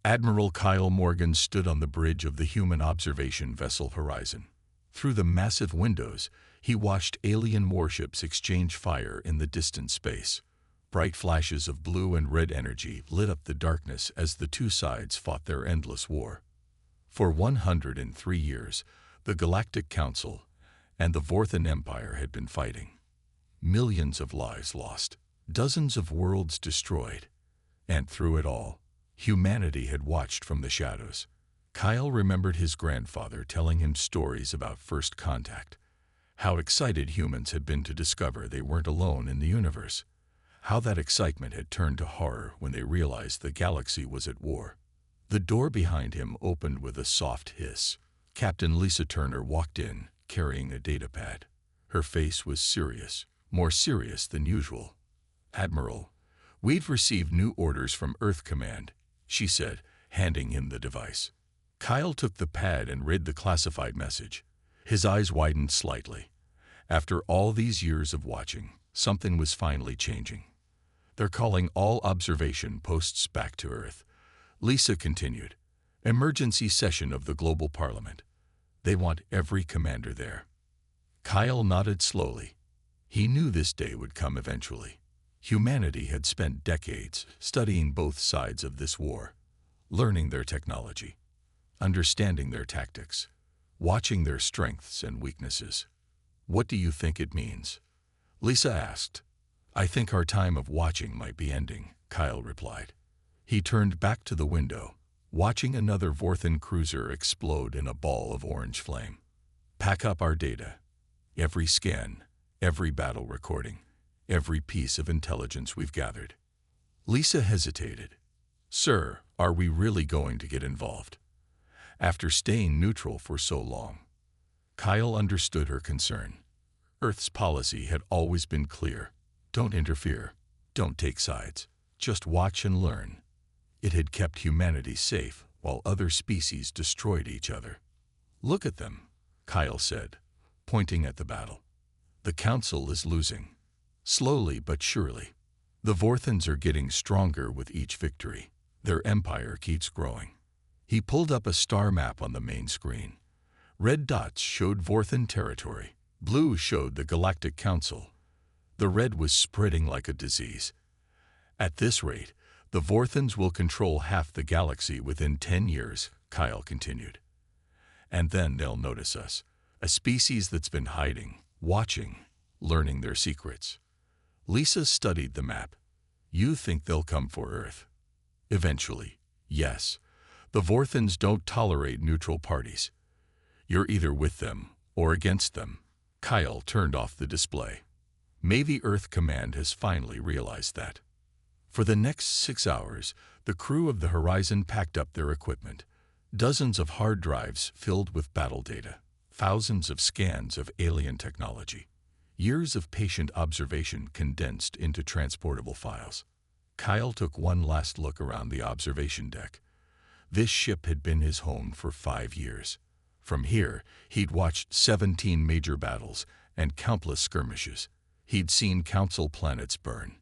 Admiral Kyle Morgan stood on the bridge of the human observation vessel Horizon. Through the massive windows, he watched alien warships exchange fire in the distant space. Bright flashes of blue and red energy lit up the darkness as the two sides fought their endless war. For 103 years, the Galactic Council and the Vorthan Empire had been fighting. Millions of lives lost, dozens of worlds destroyed, and through it all, humanity had watched from the shadows. Kyle remembered his grandfather telling him stories about first contact, how excited humans had been to discover they weren't alone in the universe, how that excitement had turned to horror when they realized the galaxy was at war. The door behind him opened with a soft hiss. Captain Lisa Turner walked in, carrying a datapad. Her face was serious, more serious than usual. "Admiral, we've received new orders from Earth Command," she said, handing him the device. Kyle took the pad and read the classified message. His eyes widened slightly. After all these years of watching, something was finally changing. "They're calling all observation posts back to Earth," Lisa continued. "Emergency session of the Global Parliament. They want every commander there." Kyle nodded slowly. He knew this day would come eventually. Humanity had spent decades studying both sides of this war, learning their technology, understanding their tactics, watching their strengths and weaknesses. "What do you think it means?" Lisa asked. "I think our time of watching might be ending," Kyle replied. He turned back to the window, watching another Vorthan cruiser explode in a ball of orange flame. "Pack up our data. Every scan, every battle recording, every piece of intelligence we've gathered." Lisa hesitated. "Sir, are we really going to get involved? After staying neutral for so long?" Kyle understood her concern. Earth's policy had always been clear. Don't interfere. Don't take sides. Just watch and learn. It had kept humanity safe while other species destroyed each other. "Look at them," Kyle said, pointing at the battle. "The Council is losing. Slowly but surely. The Vorthans are getting stronger with each victory. Their empire keeps growing." He pulled up a star map on the main screen. Red dots showed Vorthan territory. Blue showed the Galactic Council. The red was spreading like a disease. "At this rate, the Vorthans will control half the galaxy within 10 years, Kyle continued. "And then they'll notice us, a species that's been hiding, watching, learning their secrets." Lisa studied the map. "You think they'll come for Earth?" "Eventually, yes. The Vorthans don't tolerate neutral parties. You're either with them or against them." Kyle turned off the display. Maybe Earth Command has finally realized that. For the next 6 hours, the crew of the Horizon packed up their equipment. Dozens of hard drives filled with battle data, thousands of scans of alien technology, years of patient observation condensed into transportable files. Kyle took one last look around the observation deck. This ship had been his home for 5 years. From here, he'd watched 17 major battles and countless skirmishes. He'd seen Council planets burn.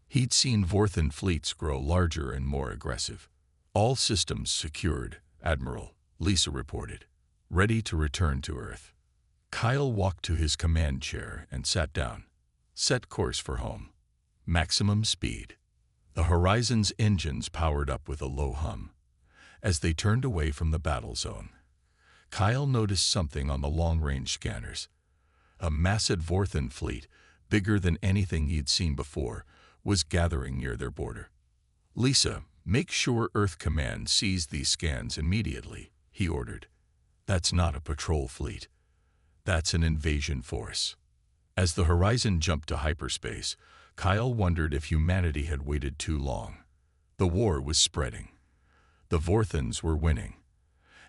He'd seen Vorthan fleets grow larger and more aggressive. "All systems secured, Admiral," Lisa reported, "ready to return to Earth." Kyle walked to his command chair and sat down. "Set course for home. Maximum speed." The Horizon's engines powered up with a low hum. As they turned away from the battle zone, Kyle noticed something on the long-range scanners. A massive Vorthan fleet, bigger than anything he'd seen before, was gathering near their border. "Lisa, make sure Earth Command sees these scans immediately," he ordered. "That's not a patrol fleet. That's an invasion force." As the Horizon jumped to hyperspace, Kyle wondered if humanity had waited too long. The war was spreading. The Vorthans were winning.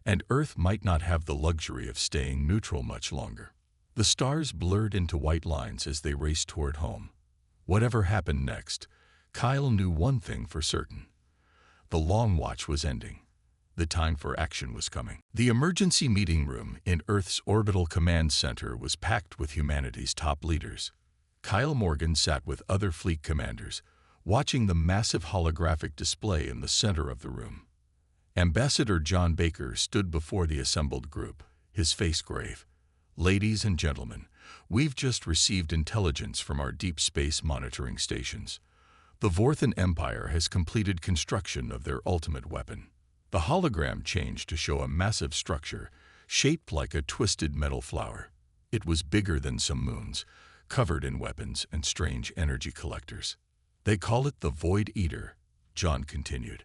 And Earth might not have the luxury of staying neutral much longer. The stars blurred into white lines as they raced toward home. Whatever happened next, Kyle knew one thing for certain. The long watch was ending. The time for action was coming. The emergency meeting room in Earth's orbital command center was packed with humanity's top leaders. Kyle Morgan sat with other fleet commanders, watching the massive holographic display in the center of the room. Ambassador John Baker stood before the assembled group, his face grave. "Ladies and gentlemen, we've just received intelligence from our deep space monitoring stations. The Vorthan Empire has completed construction of their ultimate weapon." The hologram changed to show a massive structure, shaped like a twisted metal flower. It was bigger than some moons, covered in weapons and strange energy collectors. "They call it the Void Eater," John continued.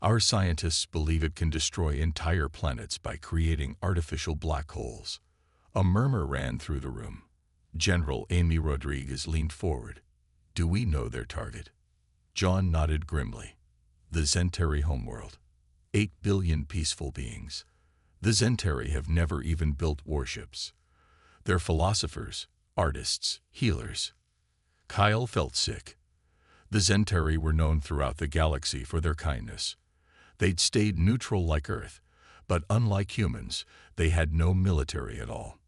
"Our scientists believe it can destroy entire planets by creating artificial black holes." A murmur ran through the room. General Amy Rodriguez leaned forward. "Do we know their target?" John nodded grimly. "The Zentari homeworld. 8 billion peaceful beings. The Zentari have never even built warships. They're philosophers, artists, healers." Kyle felt sick. The Zentari were known throughout the galaxy for their kindness. They'd stayed neutral like Earth, but unlike humans, they had no military at all.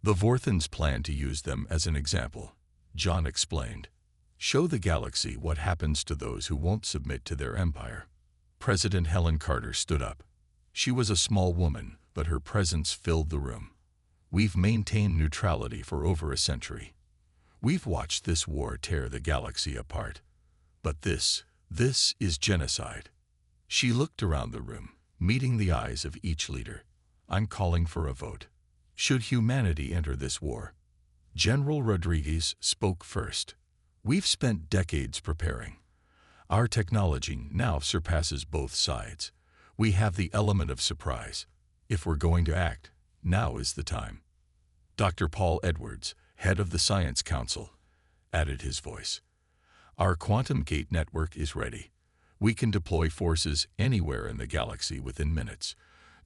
"The Vorthans plan to use them as an example," John explained. "Show the galaxy what happens to those who won't submit to their empire." President Helen Carter stood up. She was a small woman, but her presence filled the room. "We've maintained neutrality for over a century. We've watched this war tear the galaxy apart. But this is genocide." She looked around the room, meeting the eyes of each leader. "I'm calling for a vote. Should humanity enter this war?" General Rodriguez spoke first. "We've spent decades preparing. Our technology now surpasses both sides. We have the element of surprise. If we're going to act, now is the time." Dr. Paul Edwards, head of the Science Council, added his voice. "Our quantum gate network is ready. We can deploy forces anywhere in the galaxy within minutes.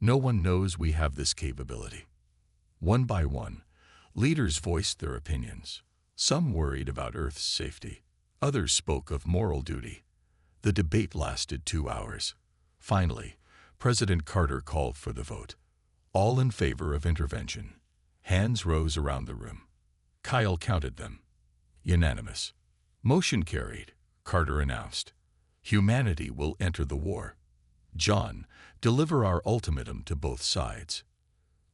No one knows we have this capability." One by one, leaders voiced their opinions. Some worried about Earth's safety. Others spoke of moral duty. The debate lasted 2 hours. Finally, President Carter called for the vote. All in favor of intervention. Hands rose around the room. Kyle counted them. Unanimous. "Motion carried," Carter announced. "Humanity will enter the war. John, deliver our ultimatum to both sides."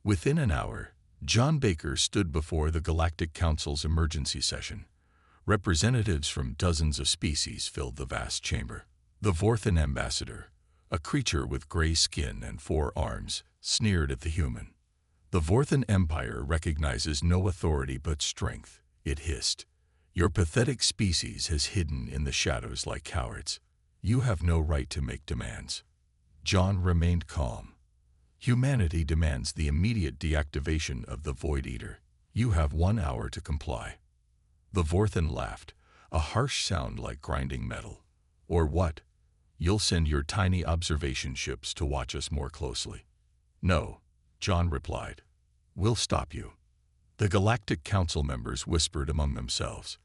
Within an hour, John Baker stood before the Galactic Council's emergency session. Representatives from dozens of species filled the vast chamber. The Vorthan ambassador, a creature with gray skin and 4 arms, sneered at the human. "The Vorthan Empire recognizes no authority but strength," it hissed. "Your pathetic species has hidden in the shadows like cowards. You have no right to make demands." John remained calm. "Humanity demands the immediate deactivation of the Void Eater. You have 1 hour to comply." The Vorthan laughed, a harsh sound like grinding metal. "Or what? You'll send your tiny observation ships to watch us more closely." "No," John replied. "We'll stop you." The Galactic Council members whispered among themselves.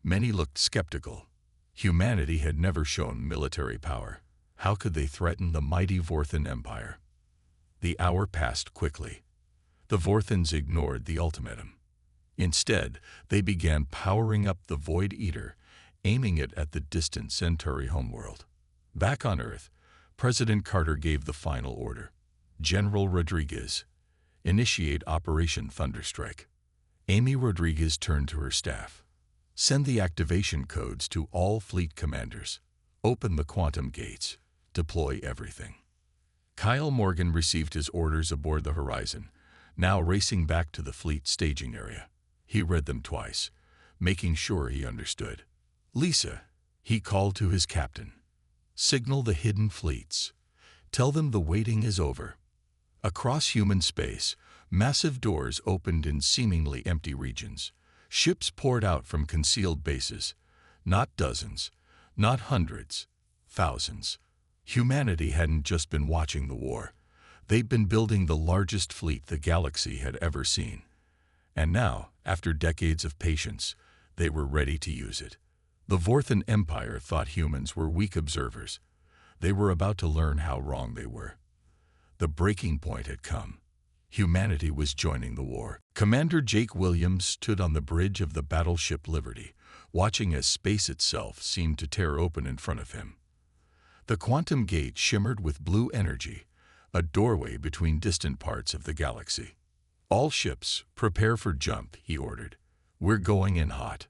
Many looked skeptical. Humanity had never shown military power. How could they threaten the mighty Vorthan Empire? The hour passed quickly. The Vorthans ignored the ultimatum. Instead, they began powering up the Void Eater, aiming it at the distant Centauri homeworld. Back on Earth, President Carter gave the final order. "General Rodriguez, initiate Operation Thunderstrike." Amy Rodriguez turned to her staff. "Send the activation codes to all fleet commanders. Open the quantum gates. Deploy everything." Kyle Morgan received his orders aboard the Horizon, now racing back to the fleet staging area. He read them twice, making sure he understood. "Lisa," he called to his captain. "Signal the hidden fleets. Tell them the waiting is over." Across human space, massive doors opened in seemingly empty regions. Ships poured out from concealed bases. Not dozens, not hundreds, thousands. Humanity hadn't just been watching the war. They'd been building the largest fleet the galaxy had ever seen. And now, after decades of patience, they were ready to use it. The Vorthan Empire thought humans were weak observers. They were about to learn how wrong they were. The breaking point had come. Humanity was joining the war. Commander Jake Williams stood on the bridge of the battleship Liberty, watching as space itself seemed to tear open in front of him. The quantum gate shimmered with blue energy, a doorway between distant parts of the galaxy. "All ships, prepare for jump," he ordered. "We're going in hot."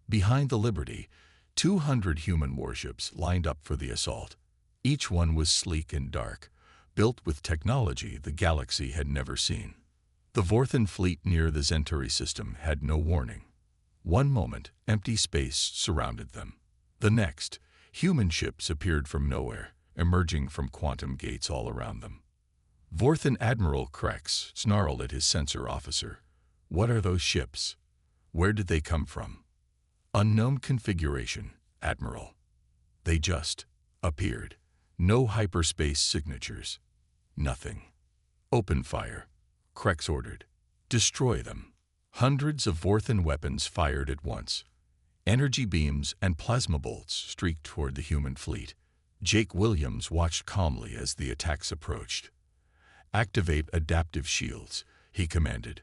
Behind the Liberty, 200 human warships lined up for the assault. Each one was sleek and dark, built with technology the galaxy had never seen. The Vorthan fleet near the Centauri system had no warning. One moment, empty space surrounded them. The next, human ships appeared from nowhere, emerging from quantum gates all around them. Vorthan Admiral Krex snarled at his sensor officer. "What are those ships? Where did they come from?" "Unknown configuration, Admiral. They just appeared. No hyperspace signatures. Nothing." "Open fire," Krex ordered. "Destroy them." Hundreds of Vorthan weapons fired at once. Energy beams and plasma bolts streaked toward the human fleet. Jake Williams watched calmly as the attacks approached. "Activate adaptive shields," he commanded.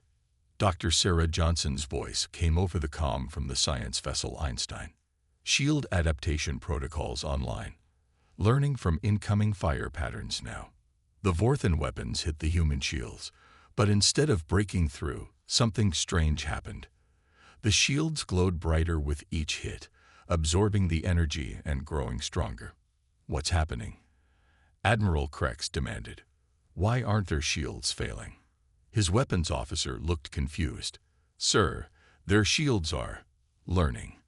Dr. Sarah Johnson's voice came over the comm from the science vessel Einstein. "Shield adaptation protocols online. Learning from incoming fire patterns now." The Vorthan weapons hit the human shields, but instead of breaking through, something strange happened. The shields glowed brighter with each hit, absorbing the energy and growing stronger. "What's happening?" Admiral Krex demanded. "Why aren't their shields failing?" His weapons officer looked confused. "Sir, their shields are learning.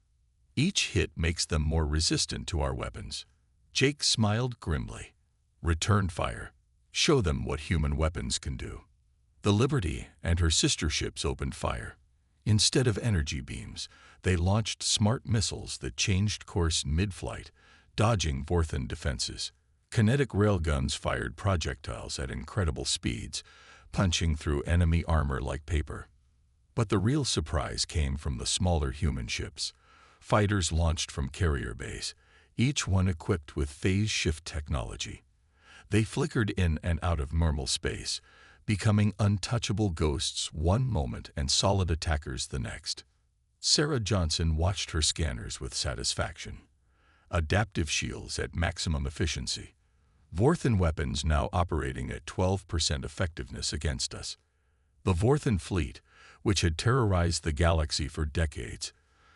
Each hit makes them more resistant to our weapons." Jake smiled grimly. "Return fire. Show them what human weapons can do." The Liberty and her sister ships opened fire. Instead of energy beams, they launched smart missiles that changed course mid-flight, dodging Vorthan defenses. Kinetic railguns fired projectiles at incredible speeds, punching through enemy armor like paper. But the real surprise came from the smaller human ships. Fighters launched from carrier bays, each one equipped with phase shift technology. They flickered in and out of normal space, becoming untouchable ghosts one moment and solid attackers the next. Sarah Johnson watched her scanners with satisfaction. Adaptive shields at maximum efficiency. Vorthan weapons now operating at 12% effectiveness against us. The Vorthan fleet, which had terrorized the galaxy for decades,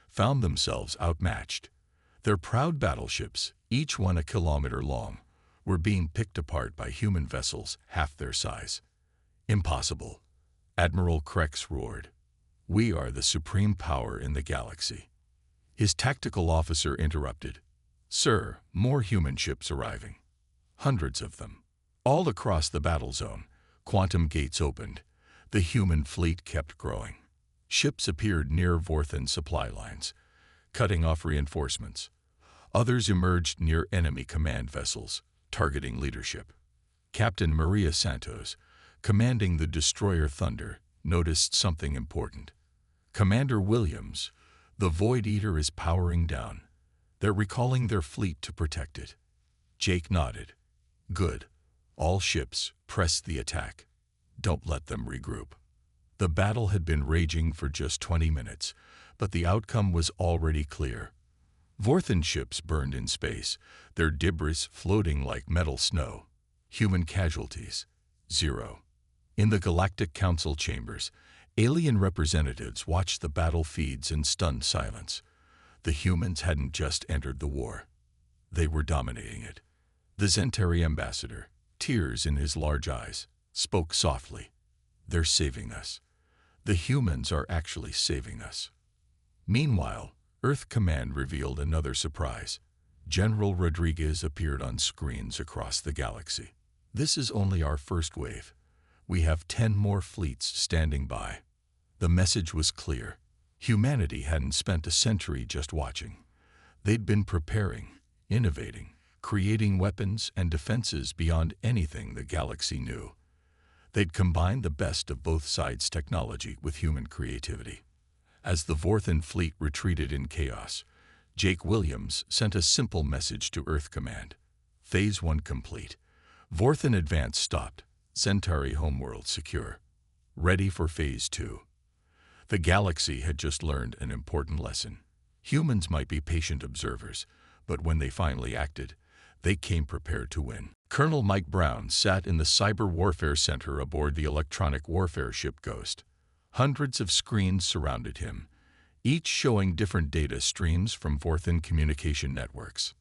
found themselves outmatched. Their proud battleships, each one a kilometer long, were being picked apart by human vessels half their size. "Impossible," Admiral Krex roared. "We are the supreme power in the galaxy." His tactical officer interrupted. "Sir, more human ships arriving. Hundreds of them." All across the battle zone, quantum gates opened. The human fleet kept growing. Ships appeared near Vorthan supply lines, cutting off reinforcements. Others emerged near enemy command vessels, targeting leadership. Captain Maria Santos, commanding the destroyer Thunder, noticed something important. "Commander Williams, the Void Eater is powering down. They're recalling their fleet to protect it." Jake nodded. "Good. All ships, press the attack. Don't let them regroup." The battle had been raging for just 20 minutes, but the outcome was already clear. Vorthan ships burned in space, their debris floating like metal snow. Human casualties, 0. In the Galactic Council chambers, alien representatives watched the battle feeds in stunned silence. The humans hadn't just entered the war. They were dominating it. The Centauri ambassador, tears in his large eyes, spoke softly. "They're saving us. The humans are actually saving us." Meanwhile, Earth Command revealed another surprise. General Rodriguez appeared on screens across the galaxy. "This is only our first wave. We have 10 more fleets standing by." The message was clear. Humanity hadn't spent a century just watching. They'd been preparing, innovating, creating weapons and defenses beyond anything the galaxy knew. They'd combined the best of both sides' technology with human creativity. As the Vorthan fleet retreated in chaos, Jake Williams sent a simple message to Earth Command. Phase 1 complete. Vorthan advance stopped. Centauri homeworld secure. Ready for Phase 2. The galaxy had just learned an important lesson. Humans might be patient observers, but when they finally acted, They came prepared to win. Colonel Mike Brown sat in the Cyber Warfare Center aboard the electronic warfare ship Ghost. Hundreds of screens surrounded him, each showing different data streams from Vorthan communication networks.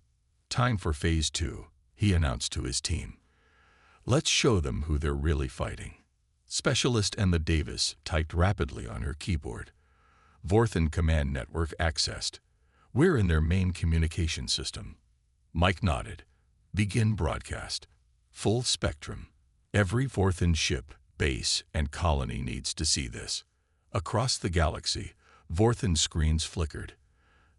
"Time for Phase 2, he announced to his team. "Let's show them who they're really fighting." Specialist Emma Davis typed rapidly on her keyboard. "Vorthan command network accessed. We're in their main communication system." Mike nodded. "Begin broadcast. Full spectrum. Every Vorthan ship, base, and colony needs to see this." Across the galaxy, Vorthan screens flickered.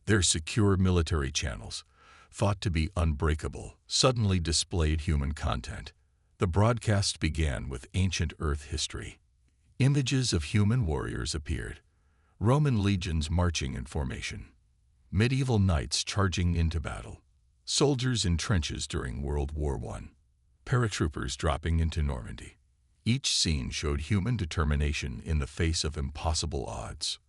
Their secure military channels, thought to be unbreakable, suddenly displayed human content. The broadcast began with ancient Earth history. Images of human warriors appeared. Roman legions marching in formation. Medieval knights charging into battle. Soldiers in trenches during World War I. Paratroopers dropping into Normandy. Each scene showed human determination in the face of impossible odds.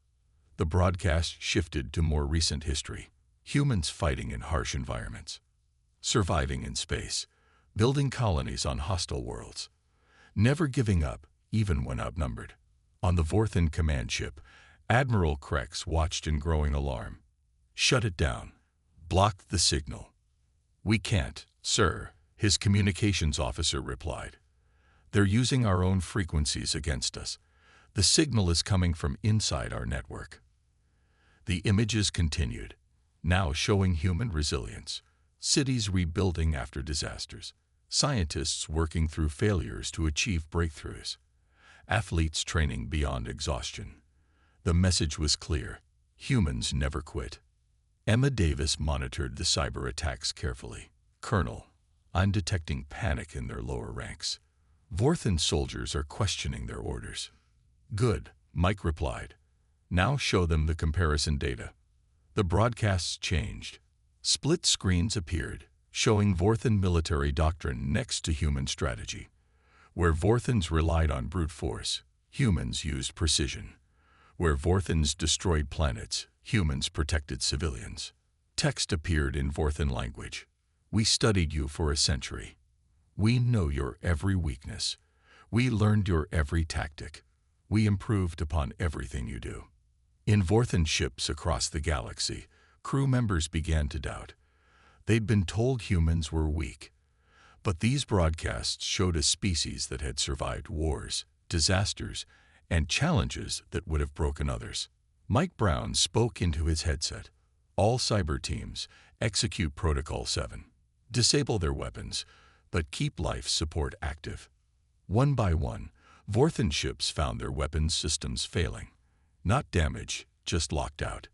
The broadcast shifted to more recent history. Humans fighting in harsh environments. Surviving in space. Building colonies on hostile worlds. Never giving up, even when outnumbered. On the Vorthan command ship, Admiral Krex watched in growing alarm. "Shut it down. Block the signal." "We can't, sir," his communications officer replied. "They're using our own frequencies against us. The signal is coming from inside our network." The images continued, now showing human resilience, cities rebuilding after disasters, scientists working through failures to achieve breakthroughs, athletes training beyond exhaustion. The message was clear: humans never quit. Emma Davis monitored the cyber attacks carefully. "Colonel, I'm detecting panic in their lower ranks. Vorthan soldiers are questioning their orders." "Good," Mike replied. "Now show them the comparison data." The broadcasts changed. Split screens appeared, showing Vorthan military doctrine next to human strategy. Where Vorthans relied on brute force, humans used precision. Where Vorthans destroyed planets, humans protected civilians. Text appeared in Vorthan language. "We studied you for a century. We know your every weakness. We learned your every tactic. We improved upon everything you do." In Vorthan ships across the galaxy, crew members began to doubt. They'd been told humans were weak. But these broadcasts showed a species that had survived wars, disasters, and challenges that would have broken others. Mike Brown spoke into his headset. "All cyber teams, execute Protocol 7. Disable their weapons, but keep life support active." One by one, Vorthan ships found their weapons systems failing. Not damaged, just locked out.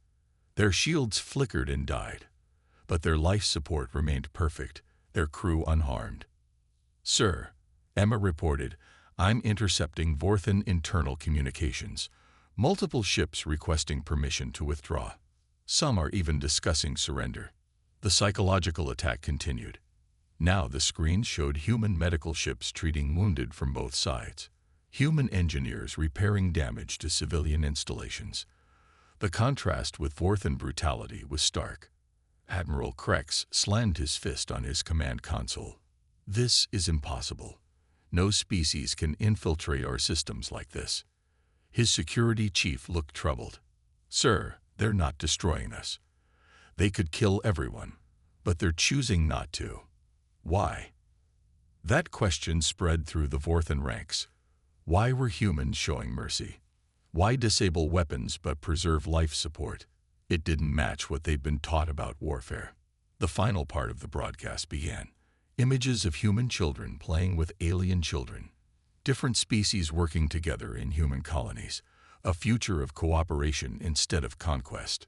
Their shields flickered and died. But their life support remained perfect, their crew unharmed. "Sir," Emma reported, "I'm intercepting Vorthan internal communications. Multiple ships requesting permission to withdraw. Some are even discussing surrender." The psychological attack continued. Now the screens showed human medical ships treating wounded from both sides. Human engineers repairing damage to civilian installations. The contrast with Vorthan brutality was stark. Admiral Krex slammed his fist on his command console. "This is impossible. No species can infiltrate our systems like this." His security chief looked troubled. "Sir, they're not destroying us. They could kill everyone, but they're choosing not to. Why?" That question spread through the Vorthan ranks. Why were humans showing mercy? Why disable weapons but preserve life support? It didn't match what they'd been taught about warfare. The final part of the broadcast began. Images of human children playing with alien children. Different species working together in human colonies. A future of cooperation instead of conquest.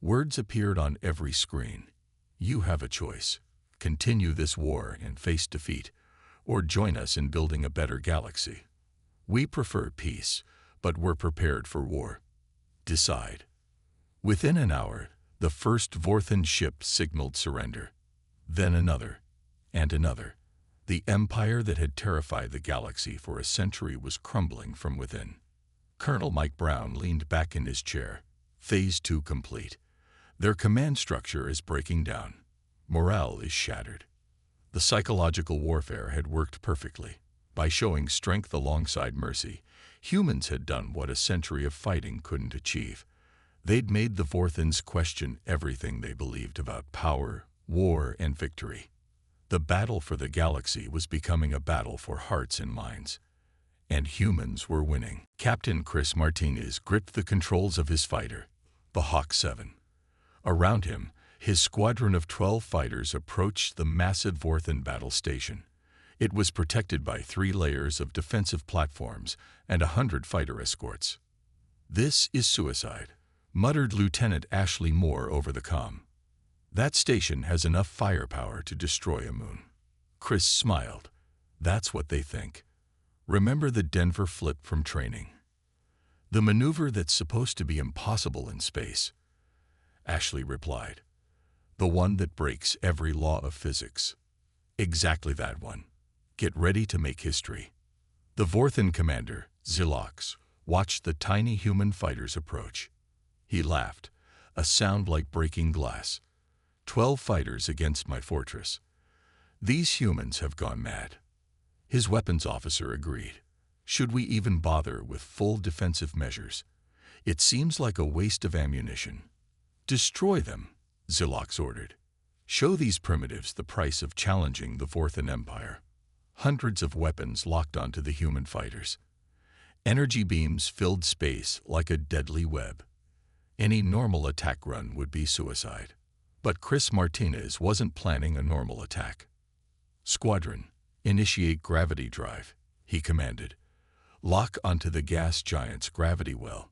Words appeared on every screen. "You have a choice. Continue this war and face defeat, or join us in building a better galaxy. We prefer peace, but we're prepared for war. Decide." Within an hour, the first Vorthan ship signaled surrender. Then another, and another. The empire that had terrified the galaxy for a century was crumbling from within. Colonel Mike Brown leaned back in his chair. Phase 2 complete. Their command structure is breaking down. Morale is shattered. The psychological warfare had worked perfectly. By showing strength alongside mercy, humans had done what a century of fighting couldn't achieve. They'd made the Vorthans question everything they believed about power, war, and victory. The battle for the galaxy was becoming a battle for hearts and minds. And humans were winning. Captain Chris Martinez gripped the controls of his fighter, the Hawk 7. Around him, his squadron of 12 fighters approached the massive Vorthan battle station. It was protected by 3 layers of defensive platforms and 100 fighter escorts. "This is suicide," muttered Lieutenant Ashley Moore over the comm. "That station has enough firepower to destroy a moon." Chris smiled. "That's what they think. Remember the Denver flip from training? The maneuver that's supposed to be impossible in space." Ashley replied. "The one that breaks every law of physics." "Exactly that one. Get ready to make history." The Vorthan commander, Zilox, watched the tiny human fighters approach. He laughed, a sound like breaking glass. 12 fighters against my fortress. These humans have gone mad." His weapons officer agreed. "Should we even bother with full defensive measures? It seems like a waste of ammunition." "Destroy them," Zilox ordered. "Show these primitives the price of challenging the Vorthan Empire." Hundreds of weapons locked onto the human fighters. Energy beams filled space like a deadly web. Any normal attack run would be suicide. But Chris Martinez wasn't planning a normal attack. "Squadron, initiate gravity drive," he commanded. "Lock onto the gas giant's gravity well."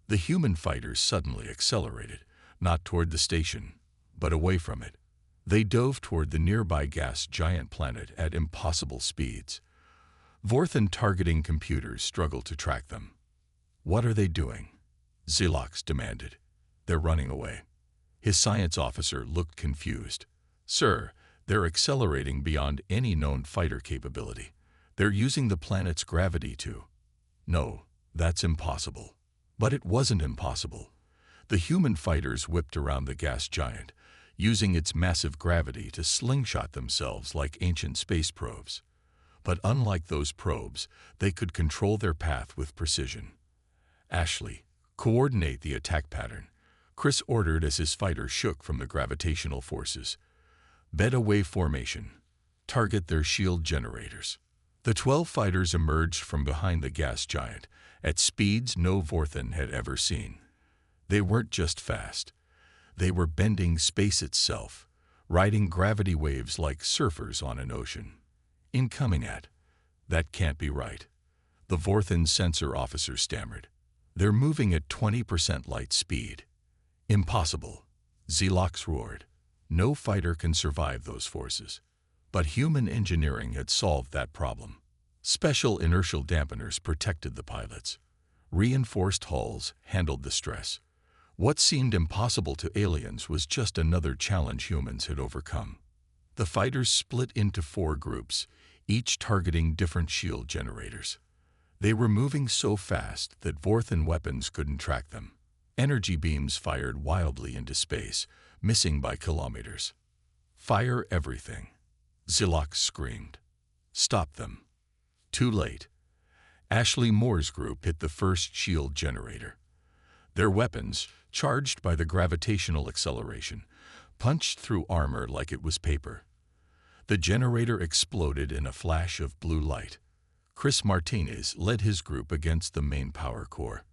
The human fighters suddenly accelerated, not toward the station, but away from it. They dove toward the nearby gas giant planet at impossible speeds. Vorthan targeting computers struggled to track them. "What are they doing?" Zilox demanded. "They're running away." His science officer looked confused. "Sir, they're accelerating beyond any known fighter capability. They're using the planet's gravity to—" "No, that's impossible." But it wasn't impossible. The human fighters whipped around the gas giant, using its massive gravity to slingshot themselves like ancient space probes. But unlike those probes, they could control their path with precision. "Ashley, coordinate the attack pattern," Chris ordered as his fighter shook from the gravitational forces. "Bed away formation. Target their shield generators." The 12 fighters emerged from behind the gas giant at speeds no Vorthan had ever seen. They weren't just fast. They were bending space itself, riding gravity waves like surfers on an ocean. "Incoming at—" "That can't be right," the Vorthan sensor officer stammered. "They're moving at 20% light speed." "Impossible," Zilox roared. "No fighter can survive those forces." But human engineering had solved that problem. Special inertial dampeners protected the pilots. Reinforced hulls handled the stress. What seemed impossible to aliens was just another challenge humans had overcome. The fighters split into 4 groups, each targeting different shield generators. They were moving so fast that Vorthan weapons couldn't track them. Energy beams fired wildly into space, missing by kilometers. "Fire everything," Zilox screamed. "Stop them." Too late. Ashley Moore's group hit the first shield generator. Their weapons, charged by the gravitational acceleration, punched through armor like it was paper. The generator exploded in a flash of blue light. Chris Martinez led his group against the main power core.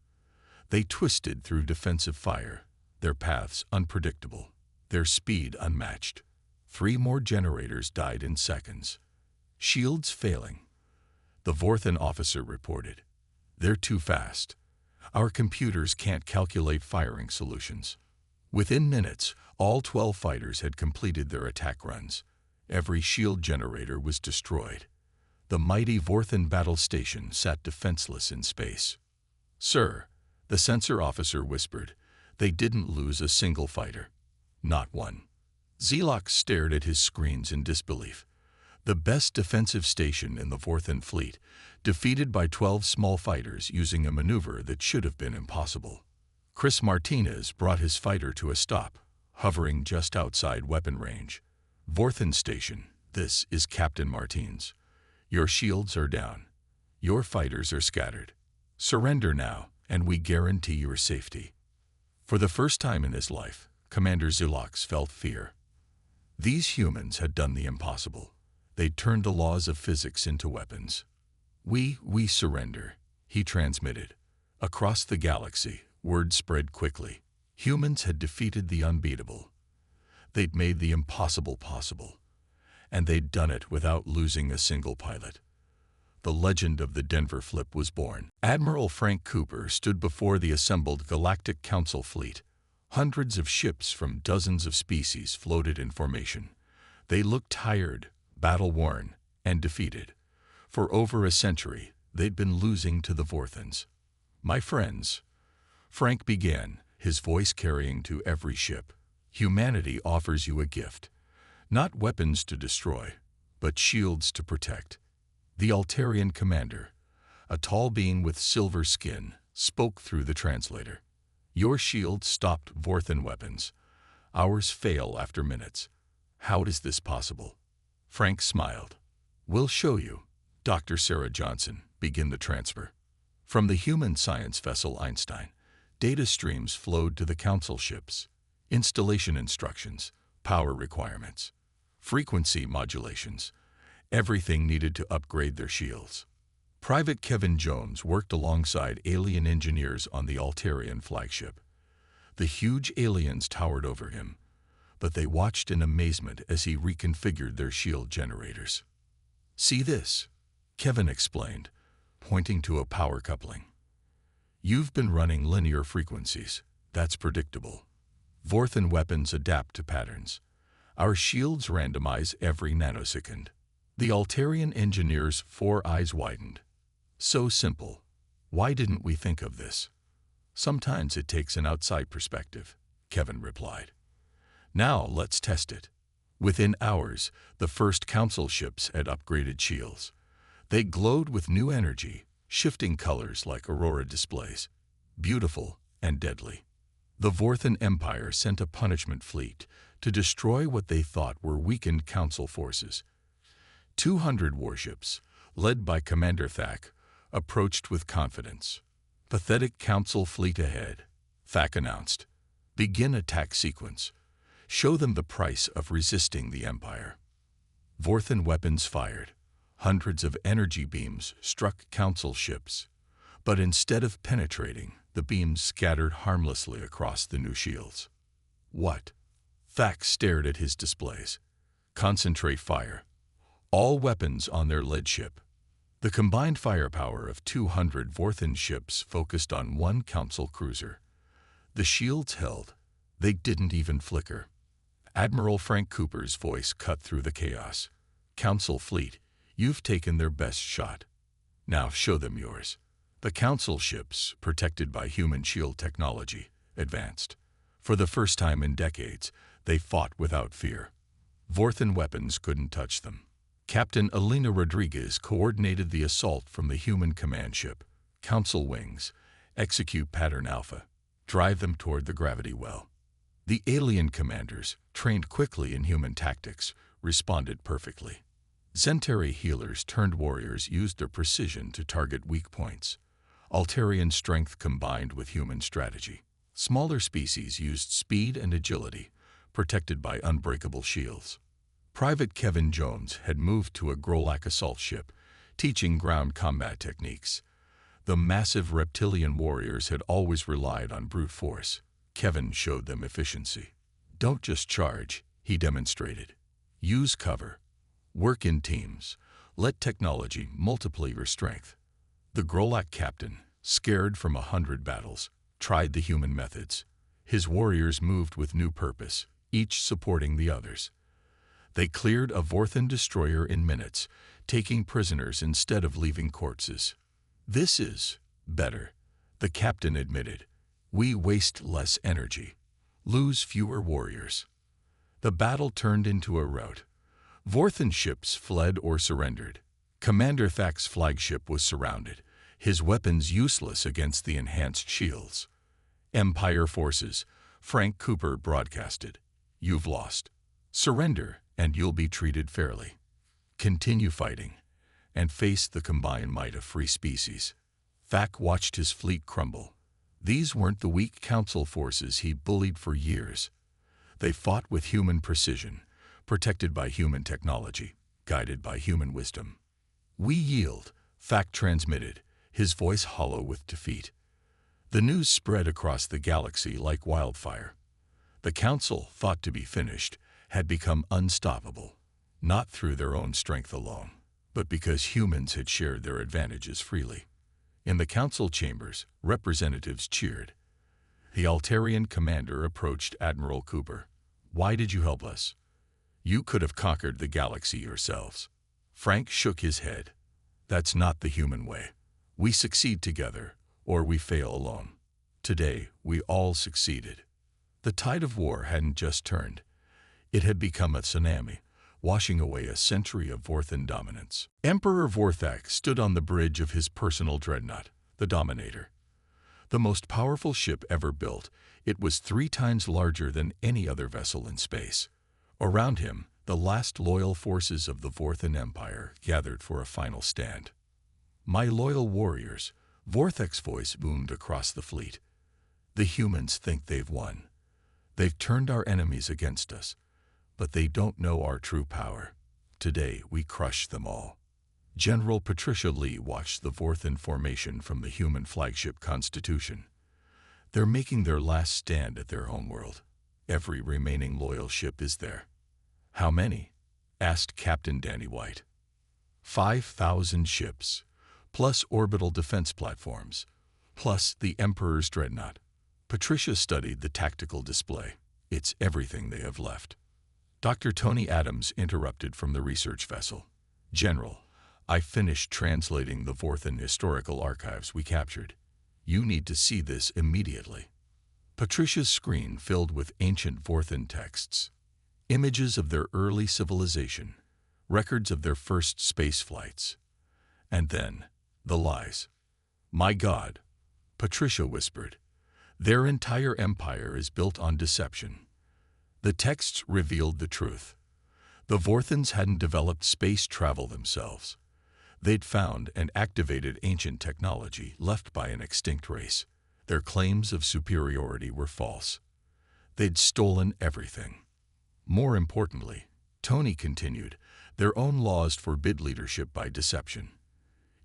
They twisted through defensive fire, their paths unpredictable, their speed unmatched. 3 more generators died in seconds. "Shields failing," the Vorthan officer reported. "They're too fast. Our computers can't calculate firing solutions." Within minutes, all 12 fighters had completed their attack runs. Every shield generator was destroyed. The mighty Vorthan battle station sat defenseless in space. "Sir," the sensor officer whispered, "they didn't lose a single fighter. Not one." Zilox stared at his screens in disbelief. The best defensive station in the Vorthan fleet, defeated by 12 small fighters using a maneuver that should have been impossible. Chris Martinez brought his fighter to a stop, hovering just outside weapon range. "Vorthan station, This is Captain Martins. Your shields are down. Your fighters are scattered. Surrender now, and we guarantee your safety." For the first time in his life, Commander Zulax felt fear. These humans had done the impossible. They'd turned the laws of physics into weapons. We surrender," he transmitted. Across the galaxy, word spread quickly. Humans had defeated the unbeatable. They'd made the impossible possible. And they'd done it without losing a single pilot. The legend of the Denver Flip was born. Admiral Frank Cooper stood before the assembled Galactic Council fleet. Hundreds of ships from dozens of species floated in formation. They looked tired, battle-worn, and defeated. For over a century, they'd been losing to the Vorthans. "My friends," Frank began, his voice carrying to every ship, "humanity offers you a gift. Not weapons to destroy, but shields to protect." The Altarian commander, a tall being with silver skin, spoke through the translator. "Your shields stopped Vorthan weapons. Ours fail after minutes. How is this possible?" Frank smiled. "We'll show you." Dr. Sarah Johnson began the transfer. From the human science vessel Einstein, data streams flowed to the council ships. Installation instructions, power requirements, frequency modulations, everything needed to upgrade their shields. Private Kevin Jones worked alongside alien engineers on the Altarian flagship. The huge aliens towered over him, but they watched in amazement as he reconfigured their shield generators. "See this," Kevin explained, pointing to a power coupling. "You've been running linear frequencies. That's predictable. Vorthan weapons adapt to patterns. Our shields randomize every nanosecond." The Altarian engineer's four eyes widened. "So simple. Why didn't we think of this?" "Sometimes it takes an outside perspective," Kevin replied. "Now let's test it." Within hours, the first council ships had upgraded shields. They glowed with new energy, shifting colors like aurora displays. Beautiful and deadly. The Vorthan Empire sent a punishment fleet to destroy what they thought were weakened council forces. 200 warships, led by Commander Thak, approached with confidence. "Pathetic council fleet ahead," Thak announced. "Begin attack sequence. Show them the price of resisting the Empire." Vorthan weapons fired. Hundreds of energy beams struck council ships. But instead of penetrating, the beams scattered harmlessly across the new shields. "What?" Thak stared at his displays. "Concentrate fire. All weapons on their lead ship." The combined firepower of 200 Vorthan ships focused on one council cruiser. The shields held. They didn't even flicker. Admiral Frank Cooper's voice cut through the chaos. "Council fleet, you've taken their best shot. Now show them yours." The council ships, protected by human shield technology, advanced. For the first time in decades, they fought without fear. Vorthan weapons couldn't touch them. Captain Elena Rodriguez coordinated the assault from the human command ship. "Council wings, execute pattern alpha. Drive them toward the gravity well." The alien commanders, trained quickly in human tactics, responded perfectly. Zentari healers turned warriors used their precision to target weak points. Altarian strength combined with human strategy. Smaller species used speed and agility, protected by unbreakable shields. Private Kevin Jones had moved to a Grolak assault ship, teaching ground combat techniques. The massive reptilian warriors had always relied on brute force. Kevin showed them efficiency. "Don't just charge," he demonstrated. "Use cover. Work in teams. Let technology multiply your strength." The Grolak captain, scared from 100 battles, tried the human methods. His warriors moved with new purpose, each supporting the others. They cleared a Vorthan destroyer in minutes, taking prisoners instead of leaving corpses. "This is better," the captain admitted. "We waste less energy, lose fewer warriors." The battle turned into a rout. Vorthan ships fled or surrendered. Commander Thak's flagship was surrounded, his weapons useless against the enhanced shields. "Empire forces," Frank Cooper broadcasted. "You've lost. Surrender, and you'll be treated fairly." continue fighting, and face the combined might of free species. Thak watched his fleet crumble. These weren't the weak council forces he bullied for years. They fought with human precision, protected by human technology, guided by human wisdom. "We yield," Thak transmitted, his voice hollow with defeat. The news spread across the galaxy like wildfire. The council, thought to be finished, had become unstoppable, not through their own strength alone, but because humans had shared their advantages freely. In the council chambers, representatives cheered. The Altarian commander approached Admiral Cooper. "Why did you help us? You could have conquered the galaxy yourselves." Frank shook his head. "That's not the human way. We succeed together, or we fail alone. Today, we all succeeded." The tide of war hadn't just turned. It had become a tsunami, washing away a century of Vorthan dominance. Emperor Vorthak stood on the bridge of his personal dreadnought, the Dominator. The most powerful ship ever built, it was 3 times larger than any other vessel in space. Around him, the last loyal forces of the Vorthan Empire gathered for a final stand. "My loyal warriors," Vorthak's voice boomed across the fleet. "The humans think they've won. They've turned our enemies against us, but they don't know our true power. Today, we crush them all." General Patricia Lee watched the Vorthan formation from the human flagship Constitution. "They're making their last stand at their homeworld. Every remaining loyal ship is there." "How many?" asked Captain Danny White. 5,000 ships, plus orbital defense platforms, plus the Emperor's dreadnought. Patricia studied the tactical display. "It's everything they have left." Dr. Tony Adams interrupted from the research vessel. "General, I finished translating the Vorthan historical archives we captured. You need to see this immediately." Patricia's screen filled with ancient Vorthan texts. Images of their early civilization, records of their first space flights. And then, the lies. "My God," Patricia whispered, "their entire empire is built on deception." The texts revealed the truth. The Vorthans hadn't developed space travel themselves. They'd found and activated ancient technology left by an extinct race. Their claims of superiority were false. They'd stolen everything. More importantly, Tony continued, their own laws forbid leadership by deception.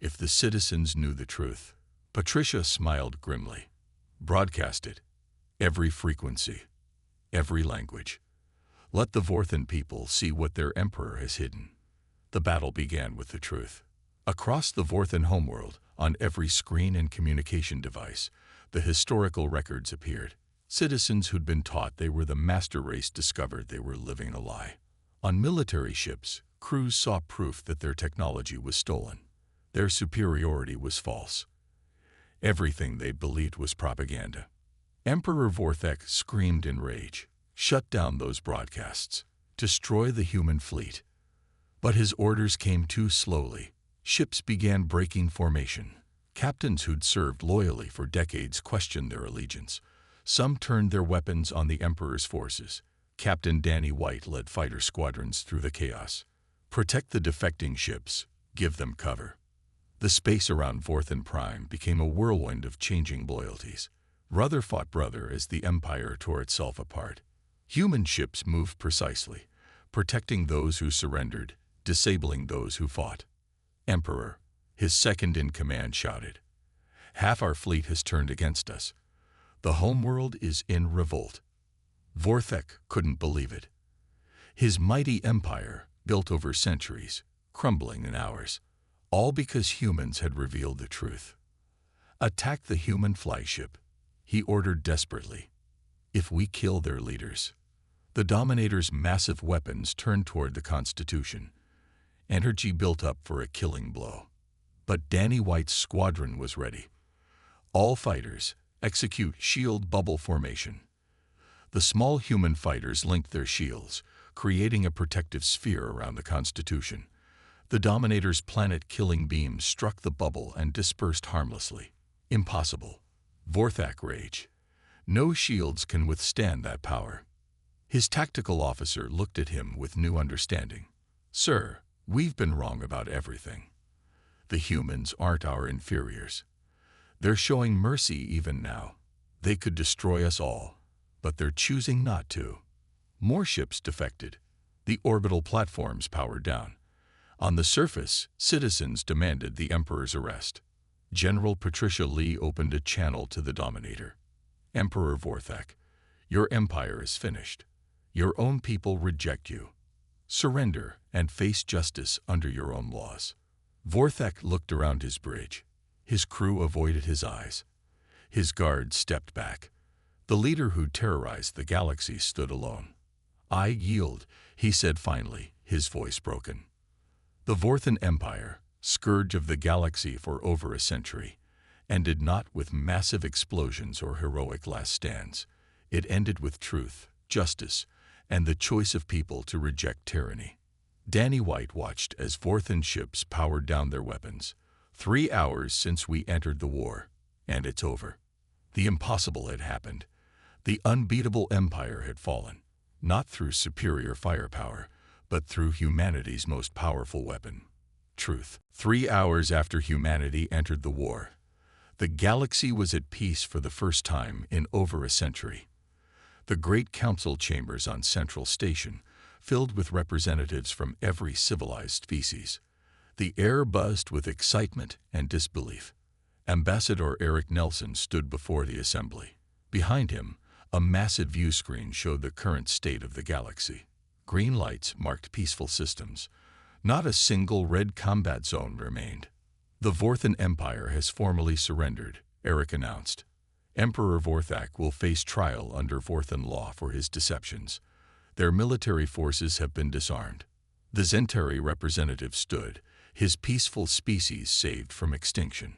If the citizens knew the truth, Patricia smiled grimly. Broadcast it. Every frequency. Every language. Let the Vorthan people see what their emperor has hidden. The battle began with the truth. Across the Vorthan homeworld, on every screen and communication device, the historical records appeared. Citizens who'd been taught they were the master race discovered they were living a lie. On military ships, crews saw proof that their technology was stolen. Their superiority was false. Everything they believed was propaganda. Emperor Vorthak screamed in rage. Shut down those broadcasts. Destroy the human fleet. But his orders came too slowly. Ships began breaking formation. Captains who'd served loyally for decades questioned their allegiance. Some turned their weapons on the Emperor's forces. Captain Danny White led fighter squadrons through the chaos. Protect the defecting ships. Give them cover. The space around Vorthan Prime became a whirlwind of changing loyalties. Brother fought brother as the Empire tore itself apart. Human ships moved precisely, protecting those who surrendered, disabling those who fought. Emperor, his second-in-command, shouted, "Half our fleet has turned against us. The homeworld is in revolt." Vorthak couldn't believe it. His mighty empire, built over centuries, crumbling in hours, all because humans had revealed the truth. "Attack the human flagship," he ordered desperately. "If we kill their leaders." The Dominator's massive weapons turned toward the Constitution. Energy built up for a killing blow. But Danny White's squadron was ready. All fighters, execute shield bubble formation. The small human fighters linked their shields, creating a protective sphere around the Constitution. The Dominator's planet-killing beams struck the bubble and dispersed harmlessly. Impossible. Vorthak raged. No shields can withstand that power. His tactical officer looked at him with new understanding. "Sir, We've been wrong about everything. The humans aren't our inferiors. They're showing mercy even now. They could destroy us all, but they're choosing not to. More ships defected. The orbital platforms powered down. On the surface, citizens demanded the Emperor's arrest. General Patricia Lee opened a channel to the Dominator. Emperor Vorthak, your empire is finished. Your own people reject you. Surrender and face justice under your own laws. Vorthak looked around his bridge. His crew avoided his eyes. His guards stepped back. The leader who terrorized the galaxy stood alone. I yield, he said finally, his voice broken. The Vorthan Empire, scourge of the galaxy for over a century, ended not with massive explosions or heroic last stands. It ended with truth, justice, and the choice of people to reject tyranny. Danny White watched as Vorthan ships powered down their weapons. 3 hours since we entered the war, and it's over. The impossible had happened. The unbeatable empire had fallen, not through superior firepower, but through humanity's most powerful weapon, truth. 3 hours after humanity entered the war, the galaxy was at peace for the first time in over a century. The great council chambers on Central Station, filled with representatives from every civilized species. The air buzzed with excitement and disbelief. Ambassador Eric Nelson stood before the assembly. Behind him, a massive view screen showed the current state of the galaxy. Green lights marked peaceful systems. Not a single red combat zone remained. The Vorthan Empire has formally surrendered, Eric announced. Emperor Vorthak will face trial under Vorthan law for his deceptions. Their military forces have been disarmed. The Zentari representative stood, his peaceful species saved from extinction.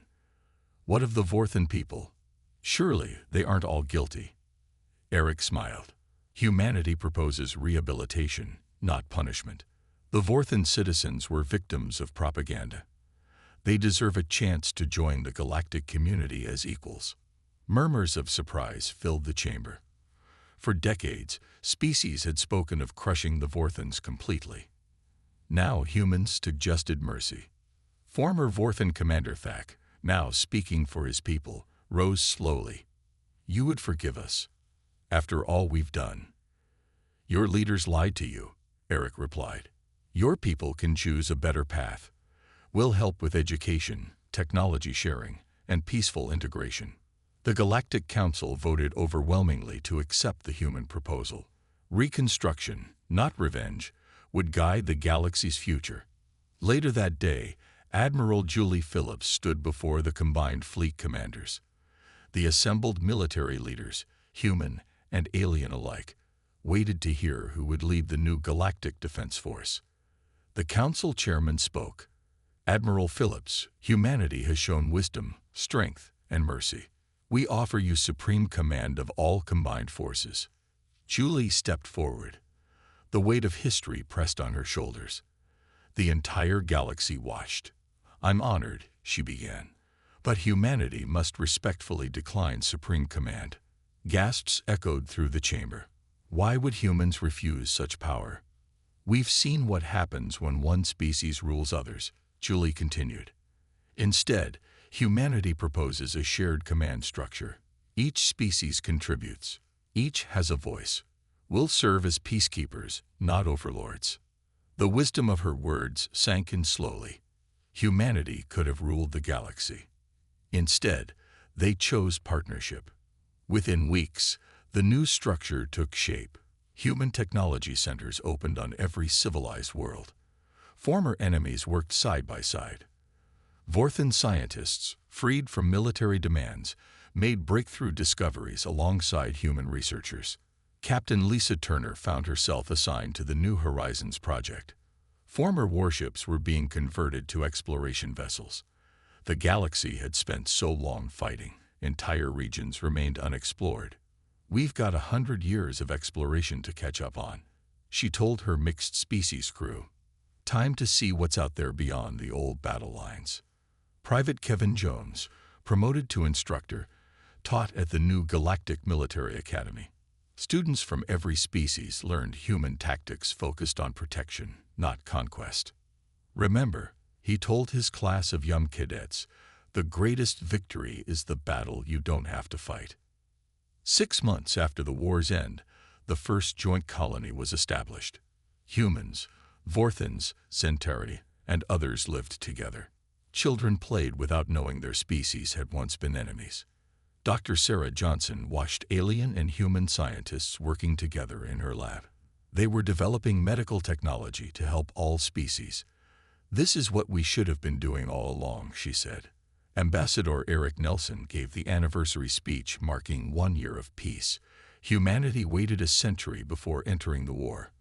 What of the Vorthan people? Surely they aren't all guilty. Eric smiled. Humanity proposes rehabilitation, not punishment. The Vorthan citizens were victims of propaganda. They deserve a chance to join the galactic community as equals. Murmurs of surprise filled the chamber. For decades, species had spoken of crushing the Vorthans completely. Now humans suggested mercy. Former Vorthan Commander Thak, now speaking for his people, rose slowly. You would forgive us, after all we've done. Your leaders lied to you, Eric replied. Your people can choose a better path. We'll help with education, technology sharing, and peaceful integration. The Galactic Council voted overwhelmingly to accept the human proposal. Reconstruction, not revenge, would guide the galaxy's future. Later that day, Admiral Julie Phillips stood before the combined fleet commanders. The assembled military leaders, human and alien alike, waited to hear who would lead the new Galactic Defense Force. The council chairman spoke. Admiral Phillips, humanity has shown wisdom, strength, and mercy. We offer you supreme command of all combined forces. Julie stepped forward. The weight of history pressed on her shoulders. The entire galaxy watched. I'm honored, she began. But humanity must respectfully decline supreme command. Gasps echoed through the chamber. Why would humans refuse such power? We've seen what happens when one species rules others, Julie continued. Instead, humanity proposes a shared command structure. Each species contributes. Each has a voice. We'll serve as peacekeepers, not overlords. The wisdom of her words sank in slowly. Humanity could have ruled the galaxy. Instead, they chose partnership. Within weeks, the new structure took shape. Human technology centers opened on every civilized world. Former enemies worked side by side. Vorthan scientists, freed from military demands, made breakthrough discoveries alongside human researchers. Captain Lisa Turner found herself assigned to the New Horizons project. Former warships were being converted to exploration vessels. The galaxy had spent so long fighting, entire regions remained unexplored. We've got 100 years of exploration to catch up on, she told her mixed species crew. Time to see what's out there beyond the old battle lines. Private Kevin Jones, promoted to instructor, taught at the new Galactic Military Academy. Students from every species learned human tactics focused on protection, not conquest. Remember, he told his class of young cadets, the greatest victory is the battle you don't have to fight. 6 months after the war's end, the first joint colony was established. Humans, Vorthans, Centauri, and others lived together. Children played without knowing their species had once been enemies. Dr. Sarah Johnson watched alien and human scientists working together in her lab. They were developing medical technology to help all species. "This is what we should have been doing all along," she said. Ambassador Eric Nelson gave the anniversary speech marking 1 year of peace. Humanity waited a century before entering the war.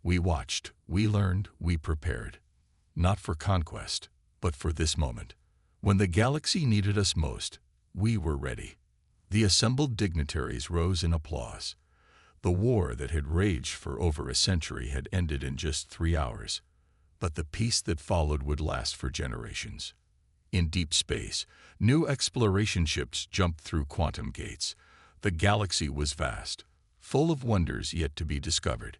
We watched, we learned, we prepared. Not for conquest, but for this moment. When the galaxy needed us most, we were ready. The assembled dignitaries rose in applause. The war that had raged for over a century had ended in just 3 hours. But the peace that followed would last for generations. In deep space, new exploration ships jumped through quantum gates. The galaxy was vast, full of wonders yet to be discovered.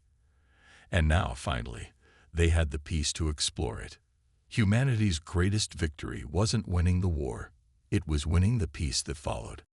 And now, finally, they had the peace to explore it. Humanity's greatest victory wasn't winning the war, it was winning the peace that followed.